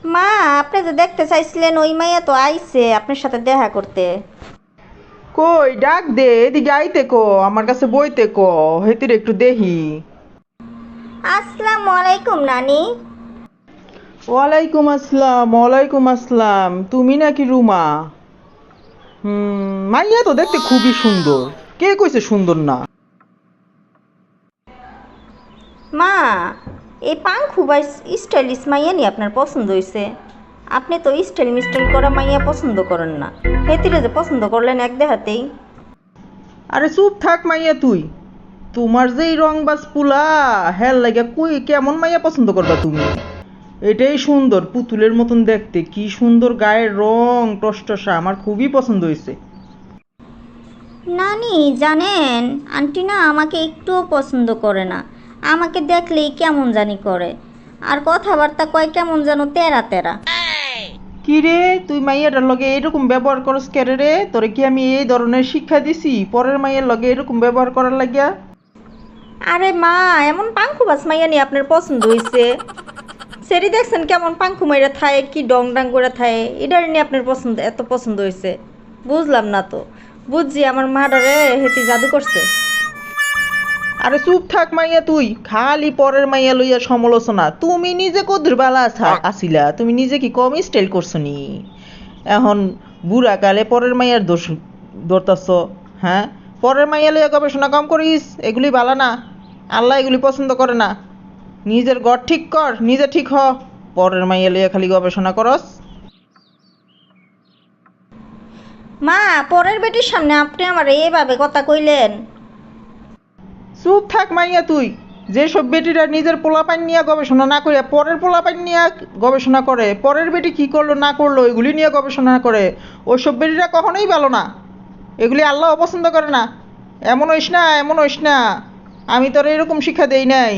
মা, আপনি যে দেখতে চাইছিলেন ওই মাইয়া তো আইছে আপনার সাথে দেখা করতে। কই ডাক দে, এদিকে আইতে কো, আমার কাছে বইতে কো, হেতির একটু দেহি। আসসালামু আলাইকুম নানি। ওয়ালাইকুম আসসালাম, ওয়ালাইকুম আসসালাম। তুমি নাকি রুমা? মাইয়া তো দেখতে খুবই সুন্দর। কে কইছে সুন্দর না? মা, এই পাংখু বা স্টাইলিশ মাইয়া নি আপনার পছন্দ হয়েছে? আপনি তো স্টাইল মিস্টাইল করা মাইয়া পছন্দ করেন না, হেতিরে যে পছন্দ করলেন এক দেখাতেই। আরে চুপ থাক মাইয়া তুই। তোমার যে এই রংবাজ পুলা, হ্যাঁ লাগা কই কেমন মাইয়া পছন্দ করবা তুমি? এটাই সুন্দর, পুতুলের মতন দেখতে, কি সুন্দর গায়ের রং টসটসা, আমার খুবই পছন্দ হয়েছে। নানি জানেন, আন্টি না আমাকে একটুও পছন্দ করে না। আমাকে দেখলেই কেমন জানি করে, আর কথাবার্তা কয় কেমন যেন তেরা তেরা। কি রে, তুই মাইয়াটার লগে এরকম ব্যবহার করস কেরে রে? তোরে কি আমি এই ধরনের শিক্ষা দিছি পরের মাইয়ের লগে এরকম ব্যবহার করার লাগিয়া? আরে মা, এমন পাংখু বাস মাইয়া নি আপনার পছন্দ হয়েছে? সেরি দেখছেন কেমন পাংখু মাইরা থায়, কি ডং ডাং করে থায়, এটার নিয়ে আপনার পছন্দ এত পছন্দ হয়েছে? বুঝলাম না তো। বুঝছি আমার মাডারে হেতি জাদু করছে। আরে চুপ থাক মাইয়া তুই, খালি পরের মাইয়া লইয়া সমালোচনা। তুমি নিজে কদ্দুর বালা আসিলা, তুমি নিজে কি কম স্টাইল করছো নি? এখন বুড়া কালে পরের মাইয়ার দোষ ধরতাছ? হ্যাঁ, পরের মাইয়া লইয়া গবেষণা কম করিস, এগুলি বালা না। আল্লাহ এগুলি পছন্দ করে না। নিজের ঘর ঠিক কর, নিজে ঠিক হ। পরের মাইয়া লইয়া খালি গবেষণা করস। মা, পরের বেটির সামনে আপনি আমার এইভাবে কথা কইলেন? চুপ থাক মাইয়া তুই। যেসব বেটিরা নিজের পোলাপাইন নিয়ে গবেষণা না করে পরের পোলাপাইন নিয়ে গবেষণা করে, পরের বেটি কি করলো না করলো এগুলি নিয়ে গবেষণা করে, ওইসব বেটিরা কখনোই ভালো না। এগুলি আল্লাহ পছন্দ করে না। এমন হইস না, এমন হইস না। আমি তোর এরকম শিক্ষা দেই নাই।